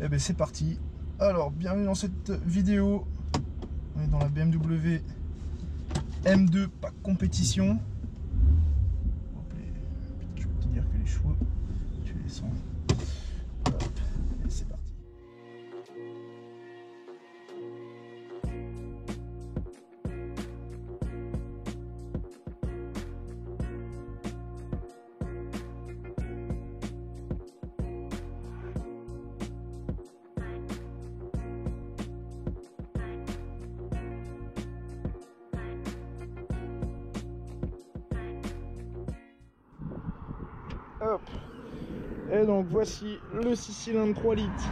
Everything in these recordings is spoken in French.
Et ben c'est parti. Alors, bienvenue dans cette vidéo. On est dans la BMW M2 Pack Compétition. Je peux te dire que les chevaux, tu les sens. Hop, et c'est parti. Hop. Et donc voici le 6 cylindres 3 litres.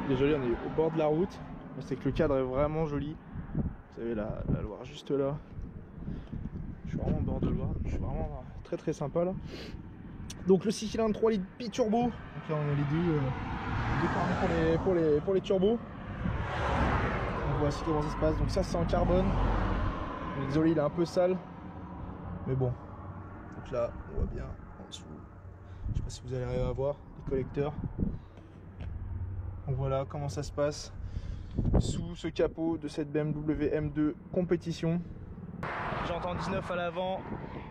Désolé, on est au bord de la route. C'est que le cadre est vraiment joli. Vous avez la Loire juste là. Je suis vraiment au bord de Loire. Je suis vraiment très sympa là. Donc le 6 cylindres 3 litres bi-turbo. Donc là on a les deux carnets pour les turbos. Donc voici comment ça se passe. Donc ça c'est en carbone. Désolé, il est un peu sale. Mais bon. Donc là on voit bien en dessous. Je sais pas si vous allez arriver à voir les collecteurs. Donc voilà comment ça se passe sous ce capot de cette BMW M2 Compétition. J'entends 19 à l'avant,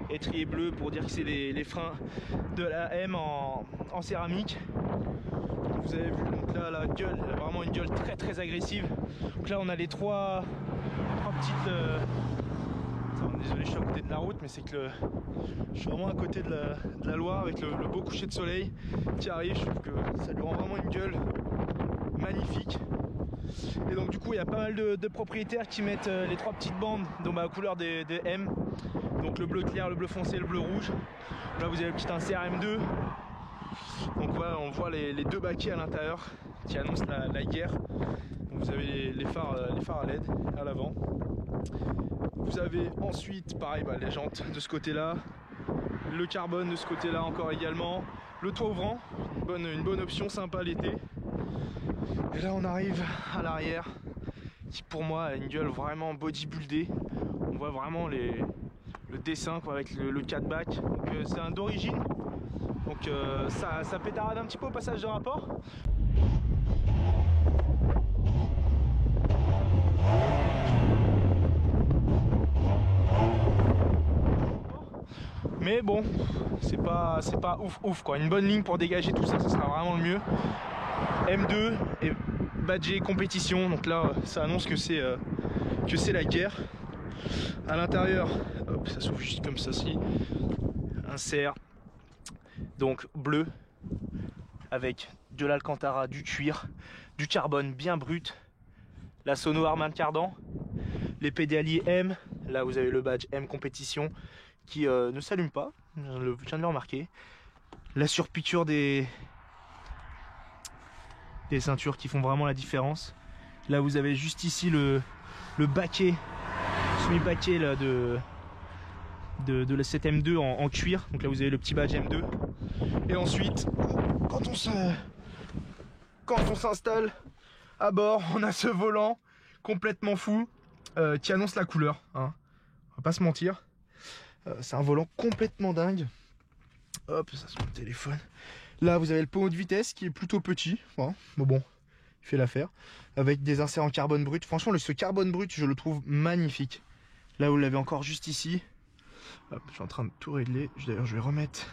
étrier bleu pour dire que c'est les freins de la M en céramique. Vous avez vu, donc là la gueule, elle a vraiment une gueule très agressive. Donc là on a les trois petites... Désolé, je suis à côté de la route, mais c'est que je suis vraiment à côté de la Loire avec le beau coucher de soleil qui arrive. Je trouve que ça lui rend vraiment une gueule magnifique. Et donc du coup il y a pas mal de propriétaires qui mettent les trois petites bandes dans ma couleur des M. Donc le bleu clair, le bleu foncé, le bleu rouge. Là vous avez le petit insert M2. Donc voilà, on voit les deux baquets à l'intérieur qui annoncent la guerre. Donc vous avez les phares à LED à l'avant. Vous avez ensuite pareil les jantes de ce côté là, le carbone de ce côté là encore également, le toit ouvrant, une bonne option sympa l'été. Et là on arrive à l'arrière qui pour moi a une gueule vraiment bodybuildée. On voit vraiment le dessin quoi, avec le 4-back. Donc c'est un d'origine. Donc ça pétarade un petit peu au passage de rapport. Mais bon, c'est pas ouf quoi. Une bonne ligne pour dégager tout ça, ça sera vraiment le mieux. M2 et badgé compétition, donc là ça annonce que c'est la guerre. À l'intérieur, hop, ça s'ouvre juste comme ceci. Insert donc bleu avec de l'alcantara, du cuir, du carbone bien brut, la sono Harman Kardon, les pédaliers M. Là vous avez le badge M compétition qui ne s'allume pas, je viens de le remarquer. La surpiqûre des ceintures qui font vraiment la différence. Là vous avez juste ici le baquet, semi-baquet là de cette M2 en cuir. Donc là vous avez le petit badge M2. Et ensuite, quand on s'installe à bord, on a ce volant complètement fou qui annonce la couleur, hein. On va pas se mentir. C'est un volant complètement dingue. Hop, ça c'est mon téléphone. Là vous avez le pommeau de vitesse qui est plutôt petit, hein, mais bon, il fait l'affaire. Avec des inserts en carbone brut. Franchement ce carbone brut je le trouve magnifique. Là vous l'avez encore juste ici. Hop, je suis en train de tout régler. D'ailleurs je vais remettre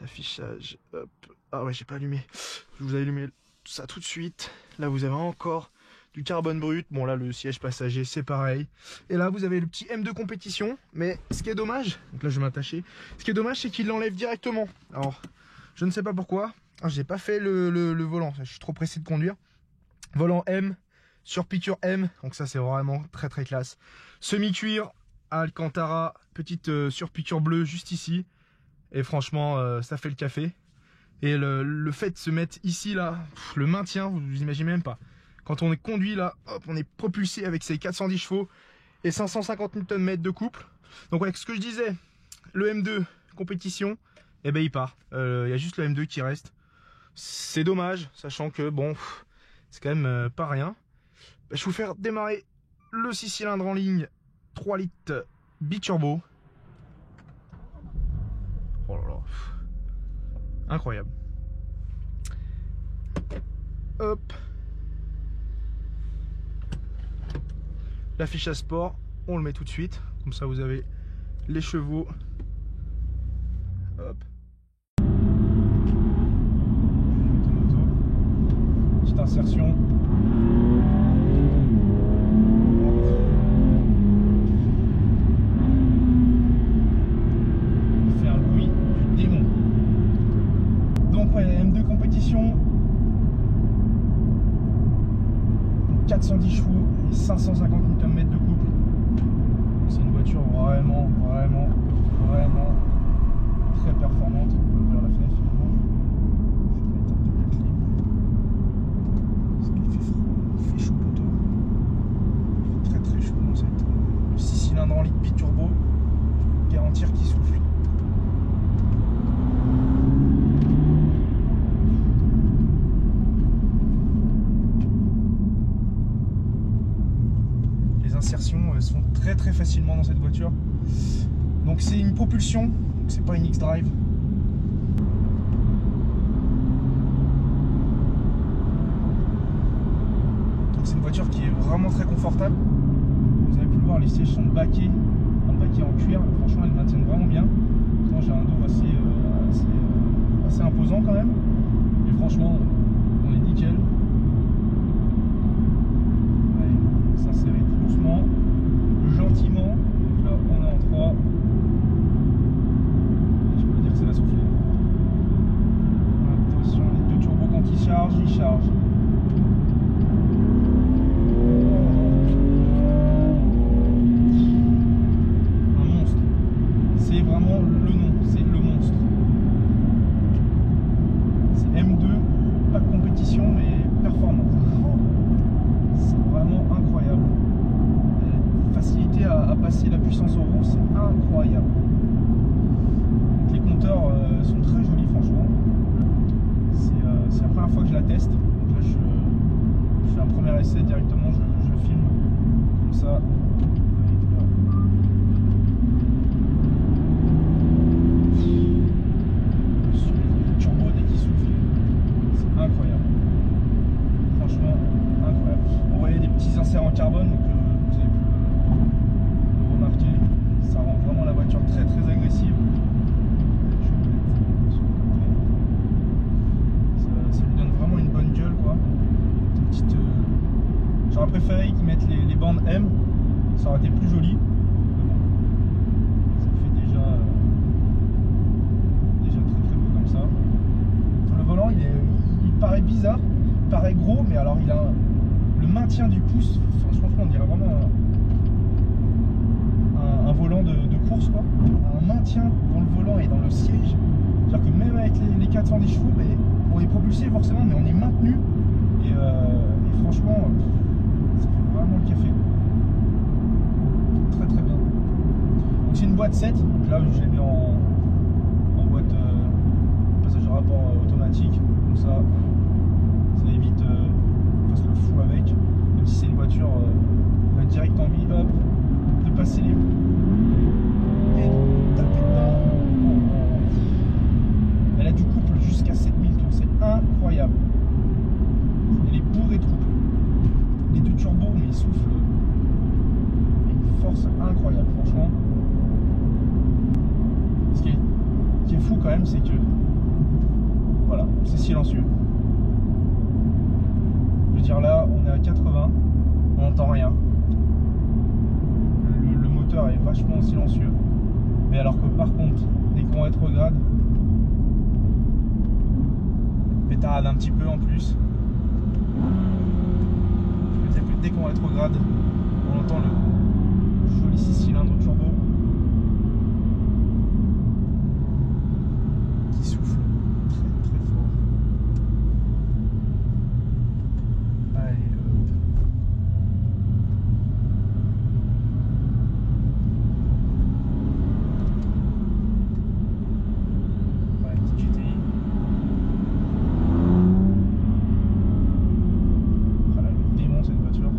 l'affichage. Hop. Ah ouais, j'ai pas allumé. Je vous ai allumé ça tout de suite. Là vous avez encore du carbone brut. Bon là le siège passager c'est pareil. Et là vous avez le petit M2 compétition. Mais ce qui est dommage, donc là je vais m'attacher. Ce qui est dommage c'est qu'il l'enlève directement. Alors je ne sais pas pourquoi. J'ai pas fait le volant. Je suis trop pressé de conduire. Volant M, surpiqûre M. Donc ça c'est vraiment très classe. Semi-cuir, Alcantara, petite surpiqûre bleue juste ici. Et franchement ça fait le café. Et le fait de se mettre ici là, le maintien, vous imaginez même pas. Quand on est conduit là, hop, on est propulsé avec ses 410 chevaux et 550 Nm de couple. Donc ouais, ce que je disais, le M2 compétition, eh ben il part. Il y a juste le M2 qui reste. C'est dommage, sachant que bon, c'est quand même pas rien. Je vais vous faire démarrer le 6 cylindres en ligne, 3 litres biturbo. Oh là là, incroyable. hop. L'affichage sport, on le met tout de suite. Comme ça, vous avez les chevaux. Hop. Petite insertion. Il fait un bruit du démon. Donc ouais, M2 compétition. 410 chevaux et 550 Nm de couple. C'est une voiture vraiment très performante. On peut ouvrir la fenêtre finalement. Je vais mettre un peu la clim. Parce qu'il fait froid, il fait chaud poteau. Il fait très chaud dans cette 6 cylindres en litre biturbo. Je peux vous garantir qu'il souffle. Insertions se font très facilement dans cette voiture. Donc c'est une propulsion, c'est pas une X-Drive. Donc c'est une voiture qui est vraiment très confortable. Vous avez pu le voir, les sièges sont baqués en cuir. Franchement, elles maintiennent vraiment bien. Pourtant j'ai un dos assez imposant quand même. Mais franchement, on est nickel. S'insérer tout doucement, gentiment. Donc là on est en 3 et je peux dire que ça va souffler. Attention, les deux turbos quand ils chargent, un monstre. C'est vraiment le nom, c'est le monstre. C'est M2, pas de compétition mais performance. C'est vraiment incroyable. Facilité à passer la puissance au rond, c'est incroyable. Les compteurs sont très jolis franchement. C'est la première fois que je la teste. Donc là je fais un premier essai directement, je filme comme ça. Le turbo dès qu'il souffle, c'est incroyable. Franchement incroyable. On voyait des petits inserts en carbone, donc vous avez pu le remarquer. Ça rend vraiment la voiture très agressive. Ça lui donne vraiment une bonne gueule quoi. Une petite, j'aurais préféré qu'ils mettent les bandes M, ça aurait été plus joli. Ça fait déjà très beau comme ça. Le volant il paraît bizarre. Paraît gros, mais alors il a le maintien du pouce. Franchement, on dirait vraiment un volant de course quoi. Un maintien dans le volant et dans le siège. C'est-à-dire que même avec les 410 chevaux, ben, on est propulsé forcément, mais on est maintenu. Et franchement, ça fait vraiment le café. Très bien. Donc c'est une boîte 7. Donc là, je l'ai mis en boîte passage de rapport automatique, comme ça. Ça évite qu'on fasse le fou avec, même si c'est une voiture direct en vie, hop, de passer les et taper dedans. Elle a du couple jusqu'à 7000 tours, c'est incroyable. Elle est bourrée de couple. Les deux turbos, mais ils soufflent une force incroyable, franchement. Ce qui est fou quand même, c'est que voilà, c'est silencieux. Je veux dire, là on est à 80, on n'entend rien. Le moteur est vachement silencieux, mais alors que par contre dès qu'on rétrograde, pétarade un petit peu en plus. Je veux dire que dès qu'on rétrograde, on entend le joli 6 cylindres turbo qui souffle très fort. Allez, ouais, petite GTI. Voilà, le démon cette voiture.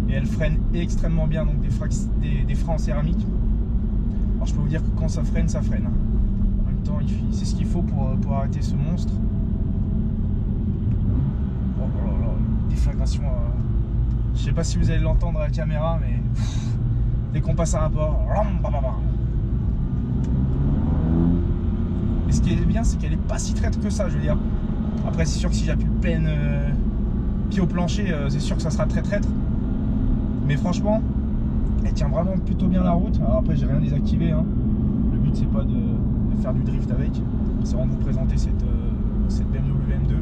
Et elle freine extrêmement bien, donc des freins en céramique. Alors je peux vous dire que quand ça freine, ça freine. En même temps, c'est ce qu'il faut pour arrêter ce monstre. attention, je sais pas si vous allez l'entendre à la caméra, mais dès qu'on passe à un port, et ce qui est bien, c'est qu'elle est pas si traite que ça, je veux dire. Après, c'est sûr que si j'appuie plein pied au plancher, c'est sûr que ça sera très traître. Mais franchement, elle tient vraiment plutôt bien la route. Alors après, j'ai rien désactivé, hein. Le but, c'est pas de faire du drift avec, c'est vraiment de vous présenter cette BMW M2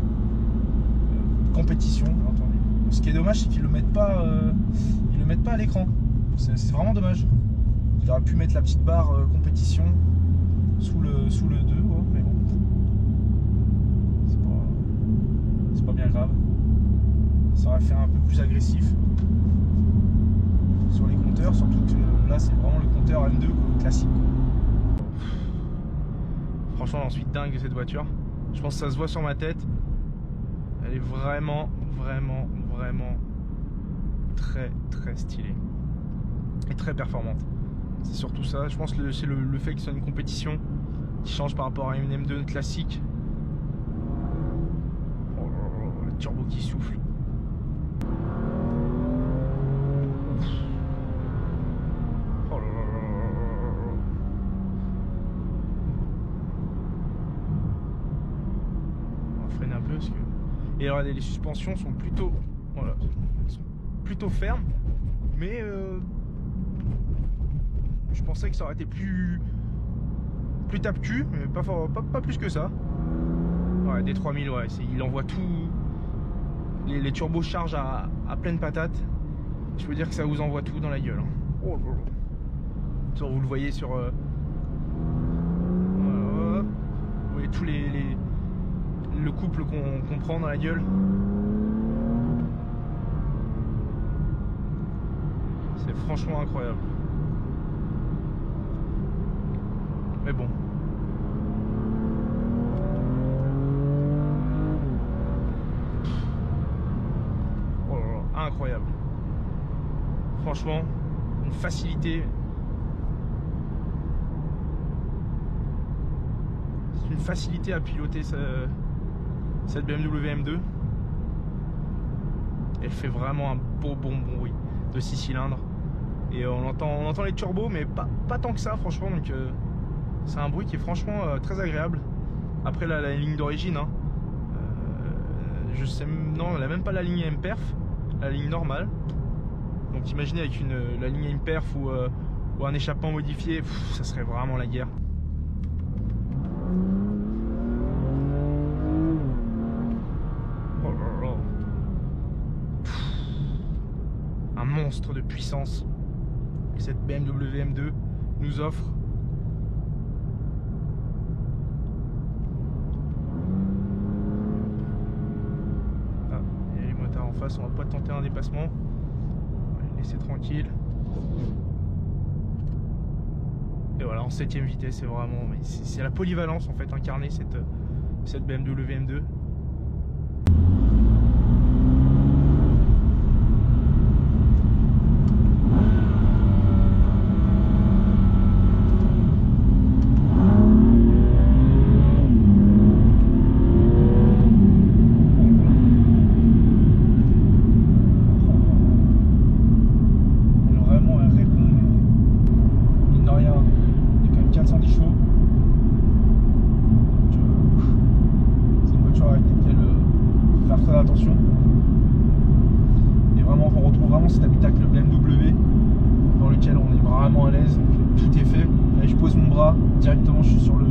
compétition, bien entendu. Ce qui est dommage, c'est qu'ils le mettent pas à l'écran. C'est vraiment dommage. Il aurait pu mettre la petite barre compétition sous le 2, oh, mais bon, c'est pas bien grave. Ça aurait fait un peu plus agressif sur les compteurs, surtout que là c'est vraiment le compteur M2 classique. Franchement, j'en suis dingue de cette voiture. Je pense que ça se voit sur ma tête. Elle est vraiment très stylée et très performante. C'est surtout ça. Je pense que c'est le fait que ce soit une compétition qui change par rapport à une M2 classique. Oh, le turbo qui souffle. Oh là là. On va freiner un peu parce que. Et alors les suspensions sont plutôt, voilà, sont plutôt fermes, mais je pensais que ça aurait été plus tape-cul, mais pas plus que ça. Ouais, des 3000, ouais, il envoie tout. Les turbos chargent à pleine patate. Je peux dire que ça vous envoie tout dans la gueule. Hein. Oh, vous le voyez sur. Voilà. Vous voyez tous le couple qu'on prend dans la gueule. C'est franchement incroyable. Mais bon. Oh là là, incroyable. Franchement, une facilité. C'est une facilité à piloter cette BMW M2. Elle fait vraiment un bon bruit de 6 cylindres. Et on entend les turbos, mais pas tant que ça, franchement. Donc c'est un bruit qui est franchement très agréable. Après la ligne d'origine, hein, je sais, non, elle n'a même pas la ligne M-Perf, la ligne normale. Donc imaginez avec la ligne M-Perf ou un échappement modifié, ça serait vraiment la guerre. Oh là là. Un monstre de puissance que cette BMW M2 nous offre. Ah, il y a les motards en face, on va pas tenter un dépassement. On va les laisser tranquilles. Et voilà, en 7ème vitesse, c'est vraiment, c'est la polyvalence en fait incarnée cette BMW M2. Attention, et vraiment on retrouve vraiment cet habitacle BMW dans lequel on est vraiment à l'aise, donc tout est fait. Là, je pose mon bras directement, je suis sur le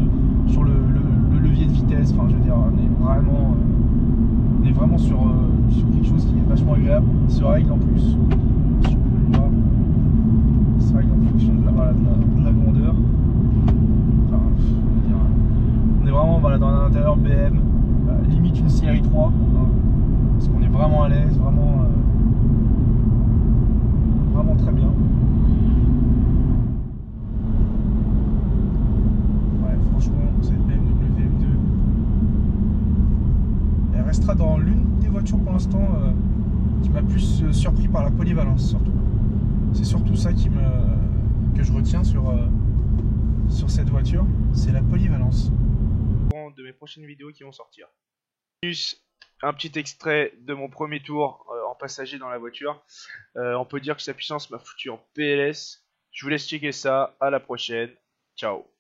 levier de vitesse. Enfin, je veux dire, on est vraiment sur quelque chose qui est vachement agréable. Il se règle en plus, si vous pouvez le voir, il se règle en fonction de la grandeur. Enfin, je veux dire, on est vraiment, voilà, dans un intérieur BM, limite une série 3, hein. Parce qu'on est vraiment à l'aise, vraiment très bien. Ouais, franchement, cette BMW M2, elle restera dans l'une des voitures pour l'instant qui m'a plus surpris par la polyvalence, surtout. C'est surtout ça que je retiens sur cette voiture, c'est la polyvalence. De mes prochaines vidéos qui vont sortir. Un petit extrait de mon premier tour en passagers dans la voiture. On peut dire que sa puissance m'a foutu en PLS. Je vous laisse checker ça. À la prochaine. Ciao.